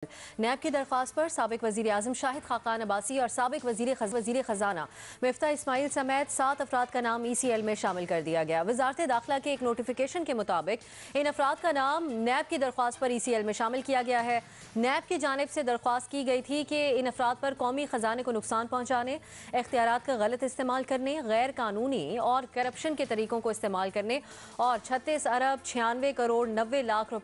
NAB کی درخواست پر سابق وزیر اعظم شاہد خاقان عباسی اور سابق وزیر خزانہ مفتاح اسماعیل سمیت 7 افراد کا نام ای سی ایل میں شامل کر دیا گیا۔ وزارت داخلہ کے ایک نوٹیفیکیشن کے مطابق ان افراد کا نام نیب کی درخواست پر ای سی ایل میں شامل کیا گیا ہے۔ نیب کی جانب سے درخواست کی گئی تھی کہ ان افراد پر قومی خزانے کو نقصان پہنچانے، اختیارات کا غلط استعمال کرنے، غیر قانونی اور کرپشن کے طریقوں کو استعمال کرنے اور 36 ارب 96 کروڑ 90 لاکھ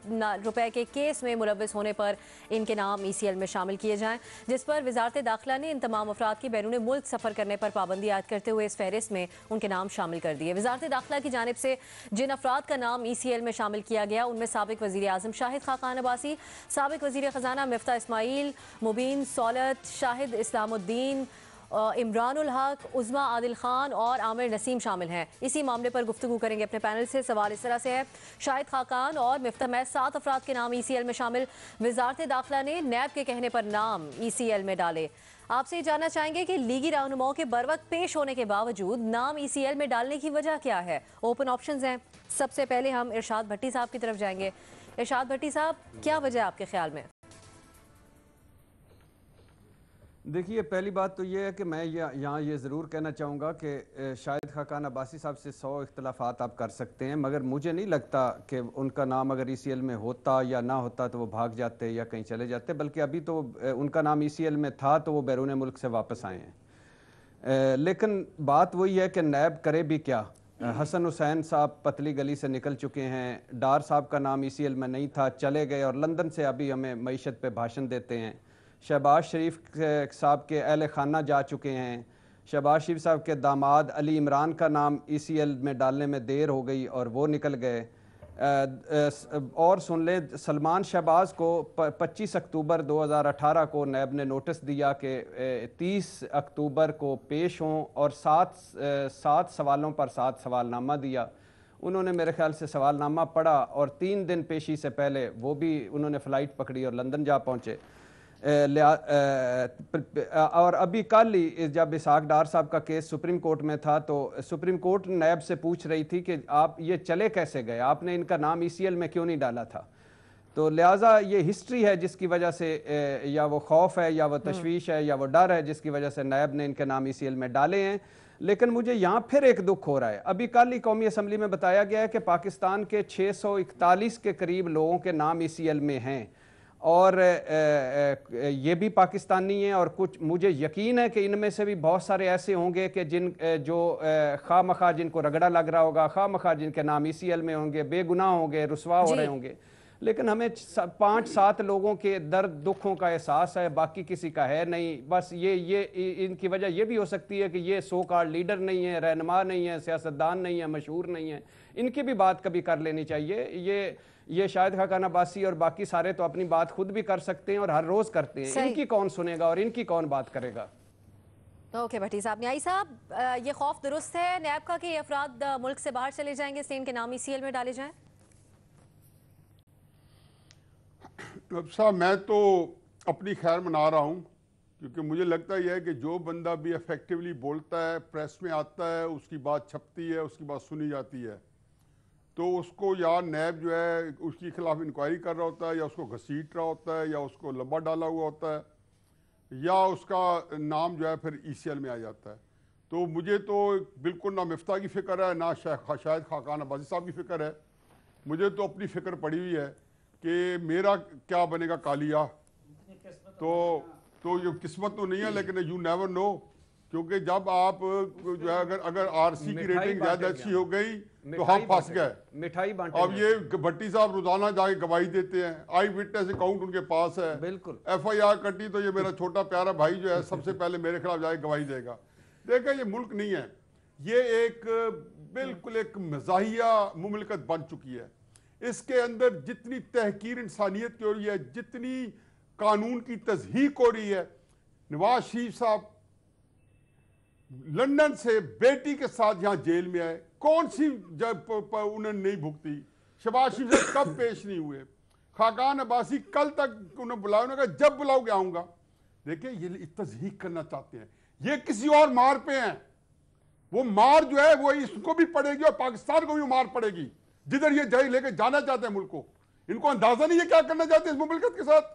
روپے کے کیس میں ملوث ہونے پر ان کے نام ای سی ایل میں شامل کیے جائیں، جس پر وزارت داخلہ نے ان تمام افراد کی بیرون ملک سفر کرنے پر پابندی عائد کرتے ہوئے اس فہرست میں ان کے نام شامل کر دیے۔ وزارت داخلہ کی جانب سے جن افراد کا نام ای سی ایل میں شامل کیا گیا ان میں سابق وزیر اعظم شاہد خاقان عباسی، سابق وزیر خزانہ مفتاح اسماعیل، مبین سولت، شاہد اسلام الدین، عمران الحق، عظمی عادل خان اور عامر نسیم شامل ہیں۔ اسی معاملے پر گفتگو کریں گے اپنے پینل سے۔ سوال اس طرح سے ہے، شاہد خاقان اور مفتاح میں 7 افراد کے نام ای سی ایل میں شامل، وزارت داخلہ نے نیب کے کہنے پر نام ای سی ایل میں ڈالے۔ آپ سے یہ جاننا چاہیں گے کہ لیگی رہنماؤں کے بروقت پیش ہونے کے باوجود نام ای سی ایل میں ڈالنے کی وجہ کیا ہے؟ اوپن آپشنز ہیں۔ سب سے پہلے ہم ارشاد بھٹی صاحب کی طرف جائیں گے۔ ارشاد بھٹی صاحب، کیا وجہ ہے آپ کے خیال میں؟ دیکھیے، پہلی بات تو یہ ہے کہ میں یہاں یہ ضرور کہنا چاہوں گا کہ شاہد خاقان عباسی صاحب سے 100 اختلافات آپ کر سکتے ہیں، مگر مجھے نہیں لگتا کہ ان کا نام اگر ای سی ایل میں ہوتا یا نہ ہوتا تو وہ بھاگ جاتے یا کہیں چلے جاتے، بلکہ ابھی تو ان کا نام ای سی ایل میں تھا تو وہ بیرون ملک سے واپس آئے ہیں۔ لیکن بات وہی ہے کہ نیب کرے بھی کیا؟ حسن حسین صاحب پتلی گلی سے نکل چکے ہیں، ڈار صاحب کا نام ای سی ایل میں نہیں تھا، چلے گئے اور لندن سے ابھی ہمیں معیشت پہ بھاشن دیتے ہیں۔ شہباز شریف صاحب کے اہل خانہ جا چکے ہیں، شہباز شریف صاحب کے داماد علی عمران کا نام ای سی ایل میں ڈالنے میں دیر ہو گئی اور وہ نکل گئے۔ اور سن لیں، سلمان شہباز کو 25 اکتوبر 2018 کو نیب نے نوٹس دیا کہ 30 اکتوبر کو پیش ہوں اور 7 سوالوں پر 7 سوال نامہ دیا۔ انہوں نے میرے خیال سے سوال نامہ پڑھا اور 3 دن پیشی سے پہلے وہ بھی انہوں نے فلائٹ پکڑی اور لندن جا پہنچے۔ اور ابھی کل ہی جب اسحاق ڈار صاحب کا کیس سپریم کورٹ میں تھا تو سپریم کورٹ نیب سے پوچھ رہی تھی کہ آپ یہ چلے کیسے گئے، آپ نے ان کا نام ای سی ایل میں کیوں نہیں ڈالا تھا؟ تو لہٰذا یہ ہسٹری ہے جس کی وجہ سے یا وہ خوف ہے یا وہ تشویش ہے یا وہ ڈر ہے جس کی وجہ سے نیب نے ان کے نام ای سی ایل میں ڈالے ہیں۔ لیکن مجھے یہاں پھر ایک دکھ ہو رہا ہے، ابھی کل ہی قومی اسمبلی میں بتایا گیا ہے کہ پاکستان کے 641 کے قریب لوگوں کے نام ای سی ایل میں ہیں اور یہ بھی پاکستانی ہیں، اور کچھ مجھے یقین ہے کہ ان میں سے بھی بہت سارے ایسے ہوں گے کہ جو خواہ مخواہ جن کو رگڑا لگ رہا ہوگا، خواہ مخواہ جن کے نام ای سی ایل میں ہوں گے، بے گناہ ہوں گے، رسوا ہو رہے ہوں گے، لیکن ہمیں 5-7 لوگوں کے درد دکھوں کا احساس ہے، باقی کسی کا ہے نہیں۔ بس یہ ان کی وجہ یہ بھی ہو سکتی ہے کہ یہ سو کارڈ لیڈر نہیں ہے، رہنما نہیں ہے، سیاستدان نہیں ہے، مشہور نہیں ہے، ان کی بھی بات کبھی کر لینی چاہیے۔ یہ شاہد خاقان عباسی اور باقی سارے تو اپنی بات خود بھی کر سکتے ہیں اور ہر روز کرتے ہیں، ان کی کون سنے گا اور ان کی کون بات کرے گا؟ اوکے بھٹی صاحب، نیائی صاحب، یہ خوف درست ہے نیب کا کہ یہ افراد ملک سے باہر چلے جائیں گے اس لیے ان کے نام ای سی ایل میں ڈالے جائیں؟ صاحب، میں تو اپنی خیر منا رہا ہوں، کیونکہ مجھے لگتا یہ ہے کہ جو بندہ بھی افیکٹولی بولتا ہے، پریس میں آتا ہے، اس کی بات چھپتی ہے، اس کی بات سنی جاتی ہے، تو اس کو یا نیب جو ہے اس کے خلاف انکوائری کر رہا ہوتا ہے، یا اس کو گھسیٹ رہا ہوتا ہے، یا اس کو لبا ڈالا ہوا ہوتا ہے، یا اس کا نام جو ہے پھر ای سی ایل میں آ جاتا ہے۔ تو مجھے تو بالکل نہ مفتاح کی فکر ہے، نہ شاہد خاقان عباسی صاحب کی فکر ہے، مجھے تو اپنی فکر پڑی ہوئی ہے کہ میرا کیا بنے گا کالیا۔ تو یہ قسمت تو نہیں ہے، لیکن یو نیور نو، کیونکہ جب آپ جو ہے اگر آر سی کی ریٹنگ زیادہ اچھی ہو گئی تو ہم پھنس گئے۔ مٹھائی بانٹے اب یہ بھٹی صاحب روزانہ جا کے گواہی دیتے ہیں، آئی وٹنس اکاؤنٹ ان کے پاس ہے، بالکل ایف آئی آر کٹی تو یہ میرا چھوٹا پیارا بھائی جو ہے سب سے پہلے میرے خلاف جا کے گواہی دے گا۔ دیکھیں، یہ ملک نہیں ہے، یہ ایک بالکل ایک مزاحیہ مملکت بن چکی ہے۔ اس کے اندر جتنی تحقیر انسانیت کی ہو رہی ہے، جتنی قانون کی تضحیق ہو رہی ہے، نواز شریف صاحب لندن سے بیٹی کے ساتھ یہاں جیل میں آئے، کون سی جب انہوں نے نہیں بھگتی؟ شہباز شریف سے کب پیش نہیں ہوئے؟ خاقان عباسی کل تک انہوں نے بلایا، انہوں نے کہا جب بلاؤ گے آؤں گا۔ دیکھیں، یہ تضحیق کرنا چاہتے ہیں، یہ کسی اور مار پہ ہیں، وہ مار جو ہے وہ اس کو بھی پڑے گی اور پاکستان کو بھی مار پڑے گی، جدھر یہ جائے لے کے جانا چاہتے ہیں ملک کو۔ ان کو اندازہ نہیں ہے کیا کرنا چاہتے ہیں اس مملکت کے ساتھ۔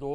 2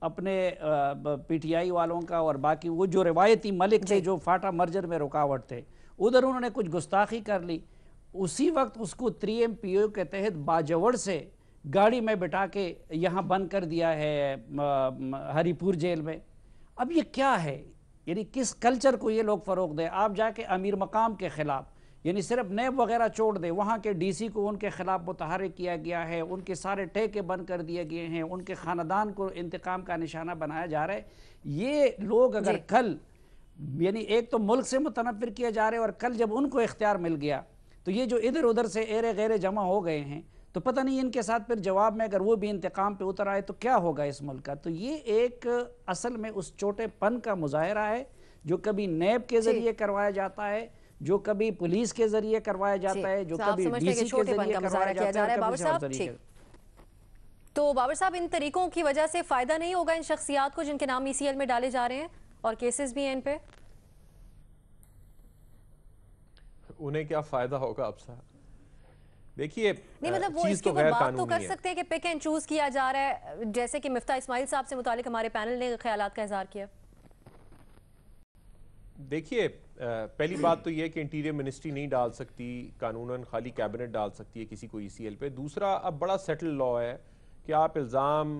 اپنے پی ٹی آئی والوں کا اور باقی وہ جو روایتی ملک تھے جو فاٹا مرجر میں رکاوٹ تھے، ادھر انہوں نے کچھ گستاخی کر لی، اسی وقت اس کو 3MPO کے تحت باجوڑ سے گاڑی میں بٹھا کے یہاں بند کر دیا ہے ہری پور جیل میں۔ اب یہ کیا ہے؟ یعنی کس کلچر کو یہ لوگ فروغ دیں؟ آپ جا کے امیر مقام کے خلاف، یعنی صرف نیب وغیرہ چھوڑ دیں، وہاں کے ڈی سی کو ان کے خلاف متحرک کیا گیا ہے، ان کے سارے ٹیکے بند کر دیے گئے ہیں، ان کے خاندان کو انتقام کا نشانہ بنایا جا رہا ہے۔ یہ لوگ اگر کل، یعنی ایک تو ملک سے متنفر کیا جا رہے اور کل جب ان کو اختیار مل گیا تو یہ جو ادھر ادھر سے ایرے غیرے جمع ہو گئے ہیں، تو پتہ نہیں ان کے ساتھ پھر جواب میں اگر وہ بھی انتقام پہ اتر آئے تو کیا ہوگا اس ملک کا۔ تو یہ ایک اصل میں اس چھوٹے پن کا مظاہرہ ہے جو کبھی نیب کے ذریعے کروایا جاتا ہے، جو کبھی پولیس کے ذریعے کروایا جاتا ہے، جو کبھی ڈی سی کے ذریعے کروایا جاتا ہے، بابر صاحب تو بابر صاحب ان طریقوں کی وجہ سے فائدہ نہیں ہوگا ان شخصیات کو جن کے نام ECL میں ڈالے جا رہے ہیں اور کیسز بھی ہیں ان پہ؟ انہیں کیا فائدہ ہوگا اب صاحب؟ دیکھیے نہیں مطلب وہ اس کے اوپر بات تو کر سکتے ہیں کہ پک اینڈ چوز کیا جا رہا ہے، جیسے کہ مفتاح اسماعیل صاحب سے متعلق ہمارے پینل نے خیالات کا اظہار کیا۔ دیکھیے پہلی بات تو یہ کہ انٹیریئر منسٹری نہیں ڈال سکتی قانوناً، خالی کیبنٹ ڈال سکتی ہے کسی کو ECL پہ۔ دوسرا اب بڑا سیٹل لا ہے کہ آپ الزام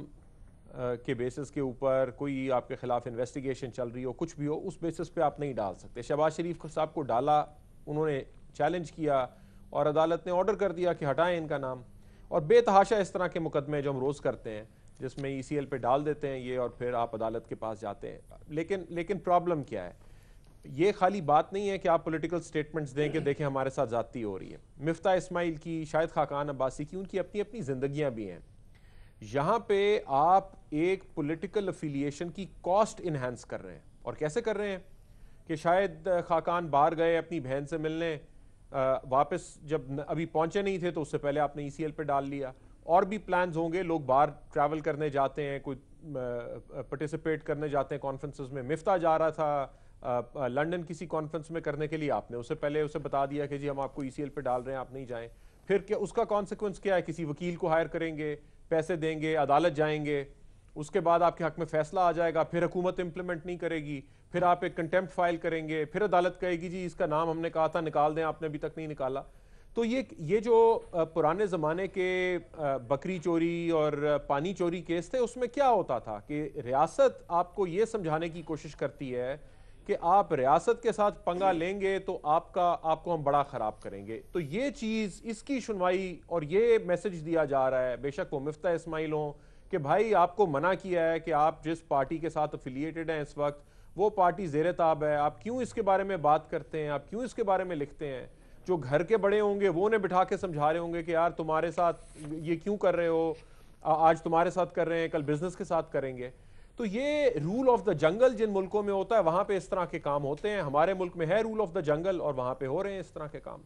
کے بیسس کے اوپر کوئی آپ کے خلاف انویسٹیگیشن چل رہی ہو، کچھ بھی ہو، اس بیسس پہ آپ نہیں ڈال سکتے۔ شہباز شریف صاحب کو ڈالا، انہوں نے چیلنج کیا اور عدالت نے آرڈر کر دیا کہ ہٹائیں ان کا نام، اور بے تحاشا اس طرح کے مقدمے جو ہم روز کرتے ہیں جس میں ECL پہ ڈال دیتے ہیں یہ اور پھر آپ عدالت کے پاس جاتے ہیں۔ لیکن پرابلم کیا ہے؟ یہ خالی بات نہیں ہے کہ آپ پولیٹیکل سٹیٹمنٹس دیں کہ دیکھیں ہمارے ساتھ زیادتی ہو رہی ہے۔ مفتاح اسماعیل کی، شاہد خاقان عباسی کی، ان کی اپنی اپنی زندگیاں بھی ہیں۔ یہاں پہ آپ ایک پولیٹیکل افیلیشن کی کاسٹ انہینس کر رہے ہیں، اور کیسے کر رہے ہیں کہ شاید خاقان باہر گئے اپنی بہن سے ملنے، واپس جب ابھی پہنچے نہیں تھے تو اس سے پہلے آپ نے ECL پہ ڈال لیا۔ اور بھی پلانز ہوں گے، لوگ باہر ٹریول کرنے جاتے ہیں، کوئی پارٹیسپیٹ کرنے جاتے ہیں کانفرنسز میں۔ مفتاح جا رہا تھا لنڈن کسی کانفرنس میں کرنے کے لیے، آپ نے اسے پہلے اسے بتا دیا کہ جی ہم آپ کو ECL پہ ڈال رہے ہیں، آپ نہیں جائیں۔ پھر کیا اس کا کانسیکوینس کیا ہے؟ کسی وکیل کو ہائر کریں گے، پیسے دیں گے، عدالت جائیں گے، اس کے بعد آپ کے حق میں فیصلہ آ جائے گا، پھر حکومت امپلیمنٹ نہیں کرے گی، پھر آپ ایک کنٹیمپٹ فائل کریں گے، پھر عدالت کہے گی جی اس کا نام ہم نے کہا تھا نکال دیں، آپ نے ابھی تک نہیں نکالا۔ تو یہ جو پرانے زمانے کے بکری چوری اور پانی چوری کیس تھے، اس میں کیا ہوتا تھا کہ ریاست آپ کو یہ سمجھانے کی کوشش کرتی ہے کہ آپ ریاست کے ساتھ پنگا لیں گے تو آپ کو ہم بڑا خراب کریں گے۔ تو یہ چیز، اس کی سنوائی اور یہ میسج دیا جا رہا ہے، بے شک وہ مفتاح اسماعیل ہوں، کہ بھائی آپ کو منع کیا ہے کہ آپ جس پارٹی کے ساتھ افیلیٹڈ ہیں اس وقت وہ پارٹی زیر تاب ہے، آپ کیوں اس کے بارے میں بات کرتے ہیں، آپ کیوں اس کے بارے میں لکھتے ہیں۔ جو گھر کے بڑے ہوں گے وہ انہیں بٹھا کے سمجھا رہے ہوں گے کہ یار تمہارے ساتھ یہ کیوں کر رہے ہو، آج تمہارے ساتھ کر رہے ہیں کل بزنس کے ساتھ کریں گے۔ تو یہ رول آف دا جنگل جن ملکوں میں ہوتا ہے وہاں پہ اس طرح کے کام ہوتے ہیں۔ ہمارے ملک میں ہے رول آف دا جنگل اور وہاں پہ ہو رہے ہیں اس طرح کے کام۔